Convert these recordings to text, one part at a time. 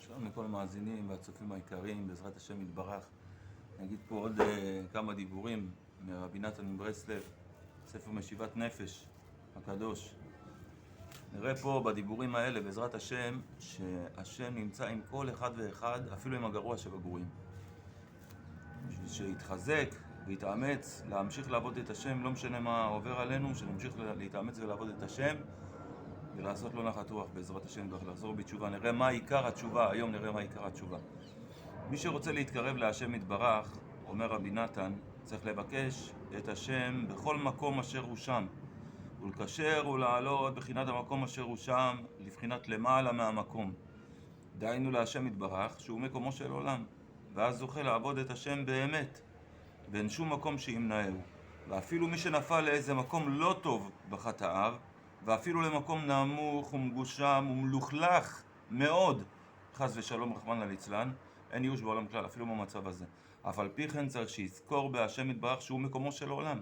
שלום לכל המאזינים והצופים העיקריים, בעזרת השם יתברך. נגיד פה עוד כמה דיבורים מרבי נתן מברסלב, ספר משיבת נפש הקדוש. נראה פה בדיבורים האלה, בעזרת השם, שהשם נמצא עם כל אחד ואחד, אפילו עם הגרוע שבגרועים. בשביל שיתחזק ויתאמץ להמשיך לעבוד את השם, לא משנה מה עובר עלינו, שנמשיך להתאמץ ולעבוד את השם ולעשות לו נחת רוח בעזרת השם ולחזור בתשובה. נראה מה עיקר התשובה, היום נראה מה עיקר התשובה. מי שרוצה להתקרב להשם יתברך, אומר רבי נתן, צריך לבקש את השם בכל מקום אשר הוא שם, ולקשר ולעלות בחינת המקום אשר הוא שם לבחינת למעלה מהמקום, דהיינו להשם יתברך שהוא מקומו של עולם, ואז זוכה לעבוד את השם באמת, ואין שום מקום שימנעהו. ואפילו מי שנפל לאיזה מקום לא טוב בחטאיו, ואפילו למקום נמוך ומגושם ומלוכלך מאוד, חס ושלום רחמנא ליצלן, אין ייאוש בעולם כלל, אפילו במצב הזה. אף על פי כן צריך שיזכור בהשם יתברך שהוא מקומו של העולם.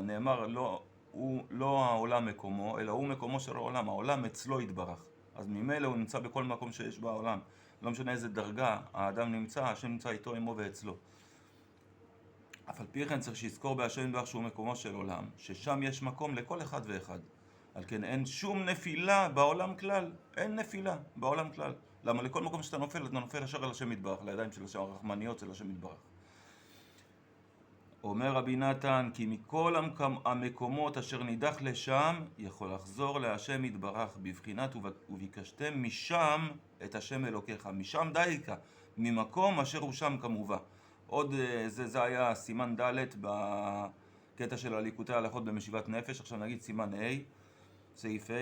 נאמר, לא העולם מקומו, אלא הוא מקומו של העולם, העולם אצלו יתברך. אז ממילא הוא נמצא בכל מקום שיש בעולם. לא משנה איזה דרגה האדם נמצא, השם נמצא איתו, עמו ואצלו. אף על פי כן צריך שיזכור בהשם יתברך שהוא מקומו של עולם, ששם יש מקום לכל אחד ואחד. על כן אין שום נפילה בעולם כלל, אין נפילה בעולם כלל. למה? לכל מקום שאתה נופל, אתה נופל ישר על השם יתברך, לידיים של השם, הרחמניות של השם יתברך. אומר רבי נתן, כי מכל המקומות אשר נידח לשם, יכול לחזור להשם יתברך בבחינת וביקשתם משם את השם אלוקיך. משם דייקה, ממקום אשר הוא שם כמובן. עוד זה היה סימן ד' בקטע של הליקוטי ההלכות במשיבת נפש. עכשיו נגיד סימן A, סעיף A.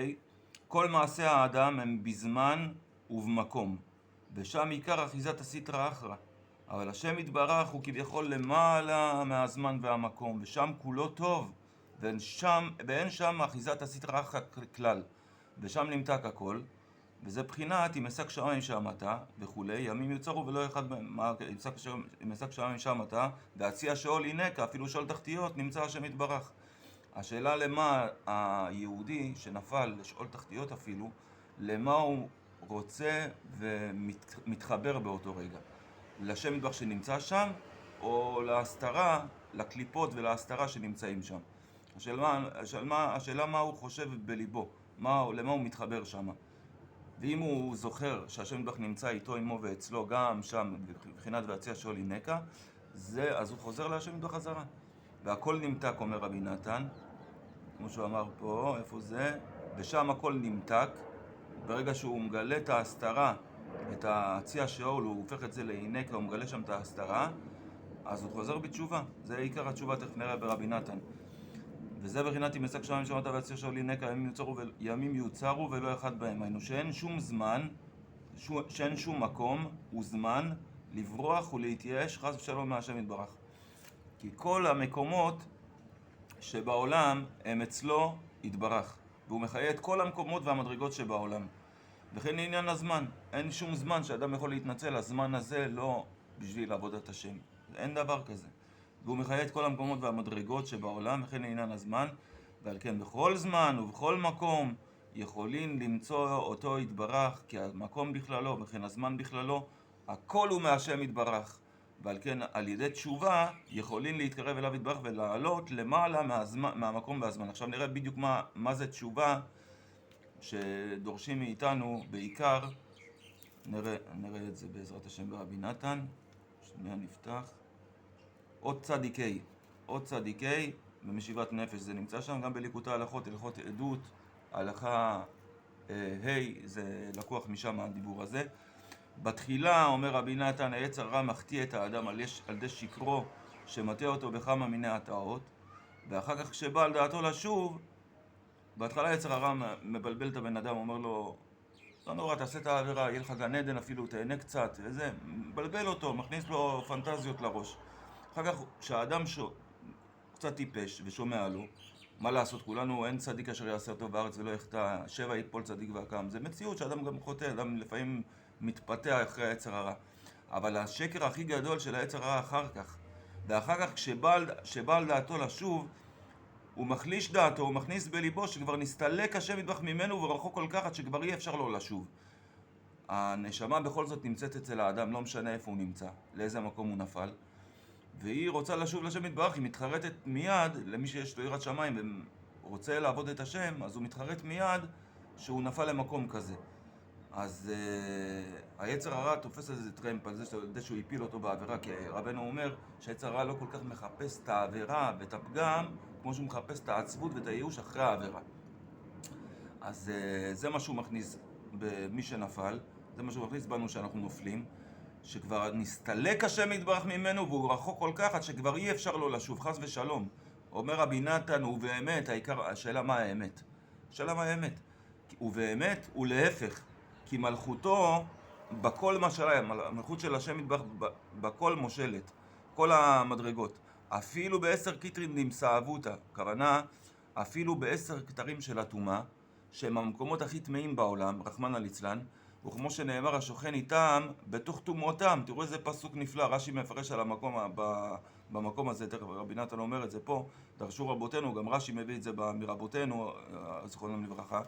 כל מעשי האדם הם בזמן ובמקום, ושם עיקר אחיזת הסטרא אחרא. אבל השם יתברך הוא כביכול למעלה מהזמן והמקום, ושם כולו טוב, ואין שם אחיזת הסטרא אחרא כלל, ושם נמתק הכל, וזה בחינת אם אשק שמיים שם אתה וכולי, ימים יוצרו ולא אחד בהם. אם אשק שמיים שם אתה והציע שאול הינקה, אפילו שאול תחתיות, נמצא השם יתברך. השאלה למה היהודי שנפל לשאול תחתיות אפילו, למה הוא רוצה ומתחבר באותו רגע? לשם יתברך שנמצא שם, או להסתרה, לקליפות ולהסתרה שנמצאים שם? השאלה מה הוא חושב בליבו, למה הוא מתחבר שם. ואם הוא זוכר שהשם יתברך נמצא איתו, עמו ואצלו, גם שם בבחינת והציע שאול הינקה, אז הוא חוזר להשם יתברך חזרה. והכל נמתק, אומר רבי נתן, כמו שהוא אמר פה, איפה זה? ושם הכל נמתק. ברגע שהוא מגלה את ההסתרה, את הציע שאול, הוא הופך את זה להינקה, הוא מגלה שם את ההסתרה, אז הוא חוזר בתשובה. זה עיקר התשובה, תכף נראה ברבי נתן. וזה בחינת אם אשק שמיים שם אתה והציע שאול הינקה, ימים יוצרו ולא אחד בהם. היינו שאין שום זמן, שאין שום מקום וזמן לברוח ולהתייאש חס ושלום מהשם יתברך. כי כל המקומות שבעולם הם אצלו יתברך, והוא מחיה את כל המקומות והמדרגות שבעולם. וכן לעניין הזמן, אין שום זמן שאדם יכול להתנצל, הזמן הזה לא בשביל עבודת השם, אין דבר כזה. והוא מחיה את כל המקומות והמדרגות שבעולם, וכן לעניין הזמן, ועל כן בכל זמן ובכל מקום יכולים למצוא אותו יתברך, כי המקום בכללו וכן הזמן בכללו, הכל הוא מהשם יתברך. ועל כן על ידי תשובה יכולים להתקרב אליו יתברך ולעלות למעלה מהמקום והזמן. עכשיו נראה בדיוק מה זה תשובה שדורשים מאיתנו בעיקר. נראה את זה בעזרת השם ברבי נתן. שנייה נפתח. עוד צדיקי במשיבת נפש, זה נמצא שם גם בליקוטי ההלכות, הלכות עדות, הלכה זה לקוח משם הדיבור הזה. בתחילה אומר רבי נתן, היצר הרע מחטיא את האדם על ידי שקרו שמטעה אותו בכמה מיני הטעות, ואחר כך כשבא על דעתו לשוב, בהתחלה יצר הרע מבלבל את הבן אדם, אומר לו לא נורא, תעשה את העבירה, יהיה לך גן עדן אפילו, תהנה קצת, וזה, מבלבל אותו, מכניס לו פנטזיות לראש. אחר כך כשהאדם קצת טיפש ושומע לו, מה לעשות, כולנו אין צדיק אשר יעשה טוב בארץ ולא יחטא, 7 יפול צדיק ויקם. זה מציאות שאדם גם חוטא, אדם לפעמים מתפתח אחרי היצר הרע. אבל השקר הכי גדול של היצר הרע אחר כך, ואחר כך כשבא על דעתו לשוב, הוא מחליש דעתו, הוא מכניס בליבו שכבר נסתלק השם יתברך ממנו ורחוק כל כך עד שכבר אי אפשר לו לשוב. הנשמה בכל זאת נמצאת אצל האדם, לא משנה איפה הוא נמצא, לאיזה מקום הוא נפל, והיא רוצה לשוב לשם יתברך, היא מתחרטת מיד, למי שיש לו יראת שמיים ורוצה לעבוד את השם, אז הוא מתחרט מיד שהוא נפל למקום כזה. אז היצר הרע תופס איזה טרמפ על זה שהוא הפיל אותו בעבירה, כי רבנו אומר שהיצר הרע לא כל כך מחפש את העבירה ואת הפגם, כמו שהוא מחפש את העצבות ואת הייאוש אחרי העבירה. אז זה מה שהוא מכניס במי שנפל, זה מה שהוא מכניס בנו שאנחנו נופלים, שכבר נסתלק השם יתברך ממנו והוא רחוק כל כך עד שכבר אי אפשר לו לשוב, חס ושלום. אומר רבי נתן, ובאמת, השאלה מה האמת? השאלה מה האמת? ובאמת, ולהפך, כי מלכותו בכל משלה, המלכות של השם יתברך בכל מושלת, כל המדרגות. אפילו ב10 כתרים נמסעבותה, כוונה, אפילו ב10 כתרים של הטומאה, שהם המקומות הכי טמאים בעולם, רחמנא ליצלן, וכמו שנאמר השוכן איתם בתוך טומאותם. תראו איזה פסוק נפלא, רש"י מפרש על המקום, במקום הזה, תכף רבי נתן אומר את זה פה, דרשו רבותינו, גם רש"י מביא את זה מרבותינו, זכרונם לברכה,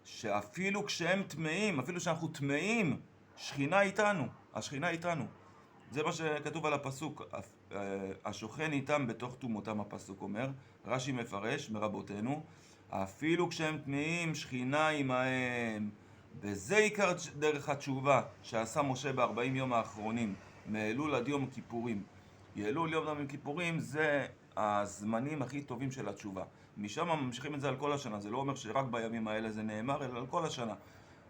שאפילו כשהם טמאים, אפילו שאנחנו טמאים, שכינה איתנו, השכינה איתנו. זה מה שכתוב על הפסוק, השוכן איתם בתוך טומאותם, הפסוק אומר, רש"י מפרש מרבותינו, אפילו כשהם טמאים, שכינה עמהם. וזה עיקר דרך התשובה שעשה משה ב40 יום האחרונים, מאלול עד יום כיפורים. אלול יום כיפורים זה הזמנים הכי טובים של התשובה. משם ממשיכים את זה על כל השנה, זה לא אומר שרק בימים האלה זה נאמר, אלא על כל השנה.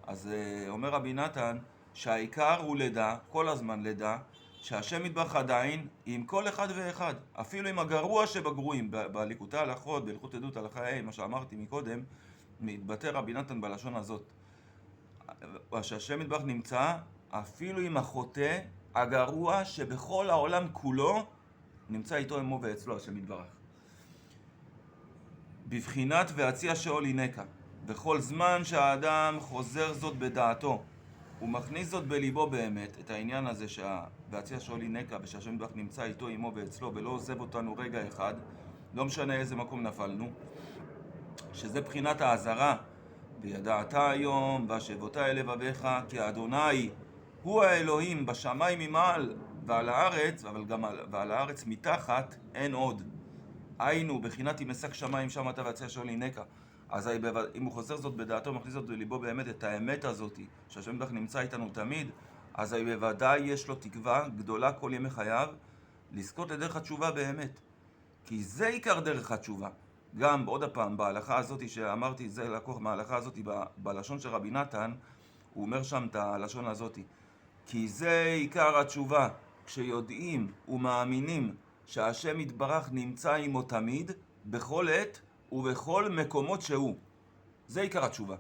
אז אומר רבי נתן שהעיקר הוא לדע, כל הזמן לדע, שהשם יתברך עדיין עם כל אחד ואחד, אפילו עם הגרוע שבגרועים. בליקוטי הלכות, בהלכות עדות הלכה ה', מה שאמרתי מקודם, מתבטא רבי נתן בלשון הזאת, שהשם יתברך נמצא אפילו עם החוטא הגרוע שבכל העולם כולו נמצא איתו עמו ואצלו השם יתברך. בבחינת והציע שאול הינקה, בכל זמן שהאדם חוזר זאת בדעתו ומכניס זאת בליבו באמת, את העניין הזה והציע שאול הינקה ושהשם יתברך נמצא איתו עמו ואצלו ולא עוזב אותנו רגע אחד, לא משנה איזה מקום נפלנו, שזה בחינת האזהרה, וידעת היום והשבותה אל לבביך כי אדוני הוא האלוהים בשמיים ממעל ועל הארץ, אבל גם ועל הארץ מתחת אין עוד. היינו בחינת אם אשק שמיים שם אתה והציע שאול הינקה. אז אם הוא חוזר זאת בדעתו, מכניס זאת בליבו באמת את האמת הזאת, שהשם יתברך נמצא איתנו תמיד, אז בוודאי יש לו תקווה גדולה כל ימי חייו לזכות לדרך התשובה באמת. כי זה עיקר דרך התשובה. גם עוד הפעם בהלכה הזאת שאמרתי, זה לקוח מההלכה הזאת בלשון של רבי נתן, הוא אומר שם את הלשון הזאת, כי זה עיקר התשובה, כשיודעים ומאמינים שהשם יתברך נמצא עמו תמיד, בכל עת ובכל מקומות שהוא. זה עיקר התשובה.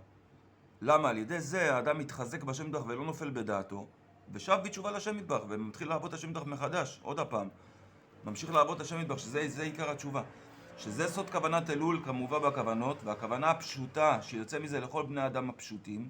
למה? על ידי זה האדם מתחזק בשם יתברך ולא נופל בדעתו, ושב בתשובה לשם יתברך ומתחיל לעבוד את השם יתברך מחדש, עוד הפעם. ממשיך לעבוד את השם יתברך, שזה עיקר התשובה. שזה סוד כוונת אלול כמובן בכוונות, והכוונה הפשוטה שיוצא מזה לכל בני האדם הפשוטים,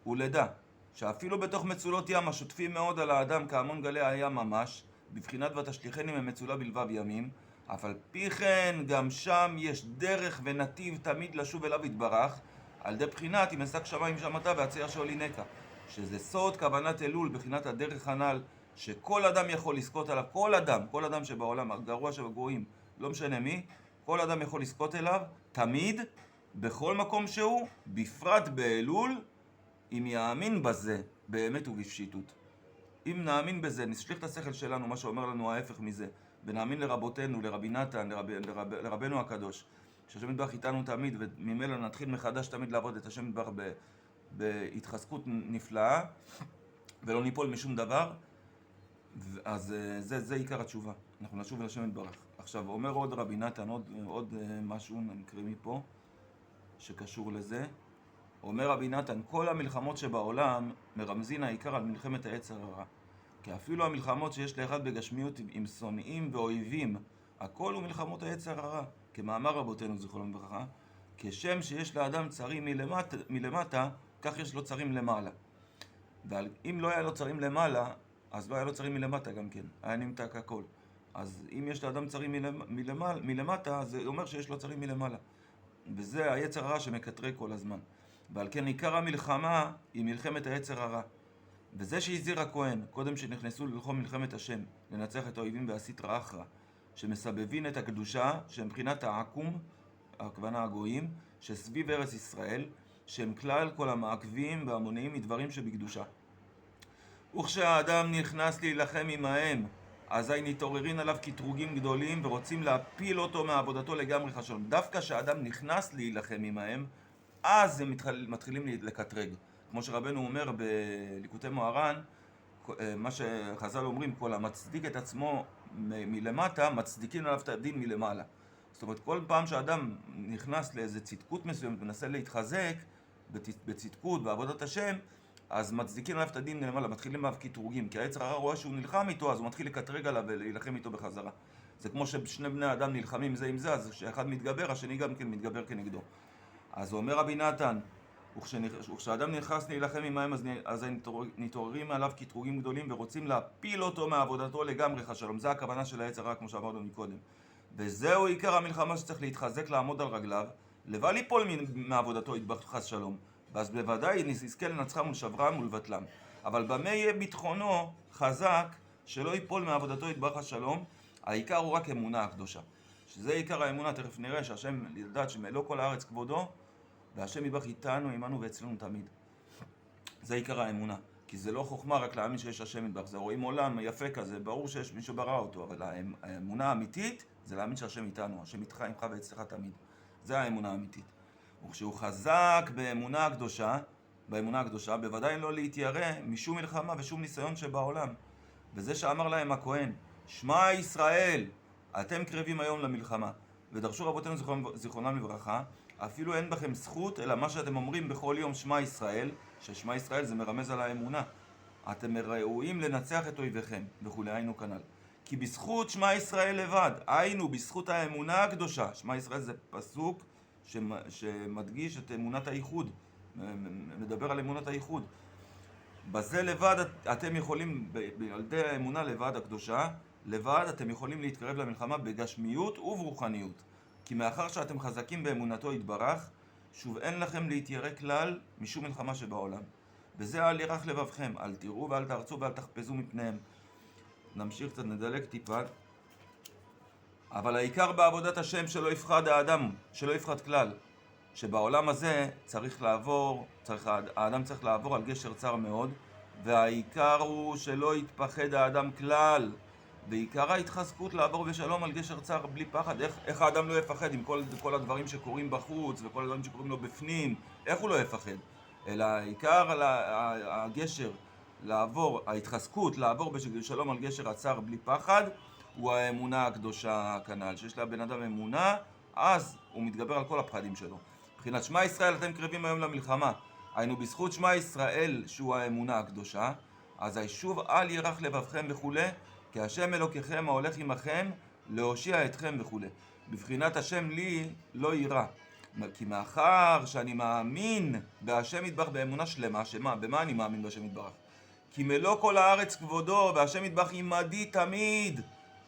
הוא לדע שאפילו בתוך מצולות ים השוטפים מאוד על האדם כהמון גלי הים ממש, בבחינת ותשליכני ממצולה בלבב ימים, אף על פי כן גם שם יש דרך ונתיב תמיד לשוב אליו יתברך, על ידי בחינת אם אשק שמיים שם אתה והציע שאול הינקה, שזה סוד כוונת אלול, בחינת הדרך הנ"ל, שכל אדם יכול לזכות עליו, כל אדם שבעולם, הגרוע שבגרועים, לא משנה מי, כל אדם יכול לזכות אליו, תמיד, בכל מקום שהוא, בפרט באלול, אם יאמין בזה באמת ובפשיטות. אם נאמין בזה, נשליך את השכל שלנו, מה שאומר לנו ההפך מזה, ונאמין לרבותינו, לרבי נתן, לרבנו הקדוש, שהשם יתברך איתנו תמיד, וממילא נתחיל מחדש תמיד לעבוד את השם יתברך בהתחזקות נפלאה, ולא ניפול משום דבר, אז זה עיקר התשובה. אנחנו נשוב אל השם יתברך. עכשיו, אומר עוד רבי נתן, עוד משהו, נקרא מפה, שקשור לזה. אומר רבי נתן, כל המלחמות שבעולם מרמזין העיקר על מלחמת היצר הרע. כי אפילו המלחמות שיש לאחד בגשמיות עם שונאים ואויבים, הכל הוא מלחמות היצר הרע. כמאמר רבותינו זכרונם לברכה, כשם שיש לאדם צרים מלמטה, כך יש לו צרים למעלה. ואם לא היה לו צרים למעלה, אז לא היה לו צרים מלמטה גם כן, היה נמתק הכל. אז אם יש לאדם צרים מלמטה, זה אומר שיש לו צרים מלמעלה. וזה היצר הרע שמקטרה כל הזמן. ועל כן עיקר המלחמה היא מלחמת היצר הרע. וזה שהזהיר הכהן, קודם שנכנסו ללחום מלחמת השם, לנצח את האויבים והסטרא אחרא, שמסבבין את הקדושה, שהם מבחינת העקום, הכוונה הגויים, שסביב ארץ ישראל, שהם כלל כל המעכבים והמונעים מדברים שבקדושה. וכשהאדם נכנס להילחם עמהם, אזי נתעוררין עליו קטרוגים גדולים ורוצים להפיל אותו מעבודתו לגמרי חשון. דווקא כשהאדם נכנס להילחם עמהם, אז הם מתחילים לקטרג. כמו שרבנו אומר בליקוטי מוהר"ן, מה שחז"ל אומרים, כל המצדיק את עצמו מלמטה, מצדיקים עליו את הדין מלמעלה. זאת אומרת, כל פעם שאדם נכנס לאיזה צדקות מסוימת ומנסה להתחזק בצדקות, בעבודת השם, אז מצדיקים עליו את הדין מלמעלה, מתחילים עליו קטרוגים, כי היצר הרע רואה שהוא נלחם איתו, אז הוא מתחיל לקטרג עליו ולהילחם איתו בחזרה. זה כמו ששני בני אדם נלחמים זה עם זה, אז כשאחד מתגבר, השני גם כן מתגבר כנגדו. אז הוא אומר רבי נתן, וכשאדם נכנס להילחם עמהם, אז נתעוררים עליו קטרוגים גדולים ורוצים להפיל אותו מעבודתו לגמרי חס שלום. זה הכוונה של היצר הרע, כמו שאמרנו מקודם. וזהו עיקר המלחמה שצריך להתחזק, לעמוד על רגליו, לבל ליפול מעבודתו יתברך חס שלום. ואז בוודאי נזכה לנצחם ולשברם ולבטלם. אבל במה יהיה ביטחונו חזק שלא ייפול מעבודתו יתברך השלום? העיקר הוא רק אמונה הקדושה. שזה עיקר האמונה, תכף נראה שהשם לדעת שמלוא כל הארץ כבודו, והשם יתברך איתנו, עמנו ואצלנו תמיד. זה עיקר האמונה. כי זה לא חוכמה רק להאמין שיש השם יתברך. זה רואים עולם יפה כזה, ברור שיש מישהו ברא אותו, אבל האמונה האמיתית זה להאמין שהשם איתנו, השם איתך עמך ואצלך תמיד. זה האמונה האמיתית. וכשהוא חזק באמונה הקדושה, בוודאי לא להתיירא משום מלחמה ושום ניסיון שבעולם. וזה שאמר להם הכהן, שמע ישראל, אתם קרבים היום למלחמה. ודרשו רבותינו זיכרונם לברכה, אפילו אין בכם זכות, אלא מה שאתם אומרים בכל יום שמע ישראל, ששמע ישראל זה מרמז על האמונה. אתם ראויים לנצח את אויביכם, וכולי היינו כנ"ל. כי בזכות שמע ישראל לבד, היינו בזכות האמונה הקדושה. שמע ישראל זה פסוק שמדגיש את אמונת הייחוד, מדבר על אמונת הייחוד. בזה לבד אתם יכולים, בילדי האמונה לבד הקדושה, לבד אתם יכולים להתקרב למלחמה בגשמיות וברוחניות. כי מאחר שאתם חזקים באמונתו יתברך, שוב אין לכם להתיירא כלל משום מלחמה שבעולם. וזה אל ירח לבבכם, אל תראו ואל תרצו ואל תחפזו מפניהם. נמשיך קצת, נדלק טיפה. אבל העיקר בעבודת השם שלא יפחד האדם, שלא יפחד כלל. שבעולם הזה האדם צריך לעבור על גשר צר מאוד, והעיקר הוא שלא יתפחד האדם כלל. ועיקר ההתחזקות לעבור בשלום על גשר צר בלי פחד. איך האדם לא יפחד עם כל הדברים שקורים בחוץ וכל הדברים שקורים לו בפנים? איך הוא לא יפחד? אלא העיקר הגשר לעבור, ההתחזקות לעבור בשלום על גשר הצר בלי פחד, הוא האמונה הקדושה כנ"ל. שיש לבן אדם אמונה, אז הוא מתגבר על כל הפחדים שלו. מבחינת שמע ישראל אתם קרבים היום למלחמה. היינו בזכות שמע ישראל שהוא האמונה הקדושה, אז שוב אל ירח לבבכם וכו', כי השם אלוקיכם ההולך עמכם להושיע אתכם וכו'. בבחינת השם לי לא יירא. כי מאחר שאני מאמין בהשם יתברך באמונה שלמה, במה אני מאמין בהשם יתברך? כי מלוא כל הארץ כבודו והשם יתברך עמדי תמיד,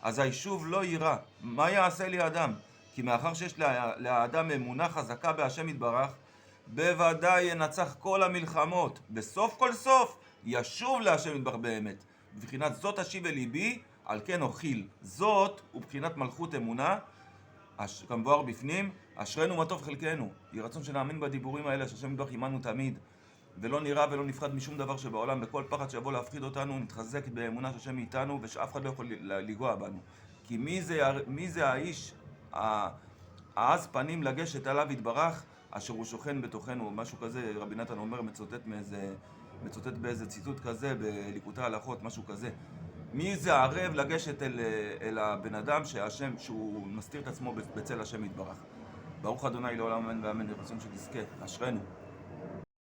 אז שוב לא יירא. מה יעשה לי האדם? כי מאחר שיש לאדם אמונה חזקה בהשם יתברך, בוודאי ינצח כל המלחמות. בסוף כל סוף ישוב להשם יתברך באמת. בבחינת זאת אשיב אל ליבי, על כן אוכיל. זאת ובחינת מלכות אמונה, כמבואר בפנים, אשרנו מה טוב חלקנו. יהי רצון שנאמין בדיבורים האלה, שהשם יתברך עמנו תמיד, ולא נראה ולא נפחד משום דבר שבעולם. בכל פחד שיבוא להפחיד אותנו, נתחזק באמונה שהשם איתנו, ושאף אחד לא יכול לגוע בנו. כי מי זה האיש העז פנים לגשת עליו יתברך, אשר הוא שוכן בתוכנו? משהו כזה, רבי נתן אומר, מצוטט באיזה ציטוט כזה, בליקוטי הלכות, משהו כזה. מי זה הערב לגשת אל הבן אדם שהוא מסתיר את עצמו בצל השם יתברך? ברוך ה' לעולם אמן ואמן, רצון שתזכה, אשרנו.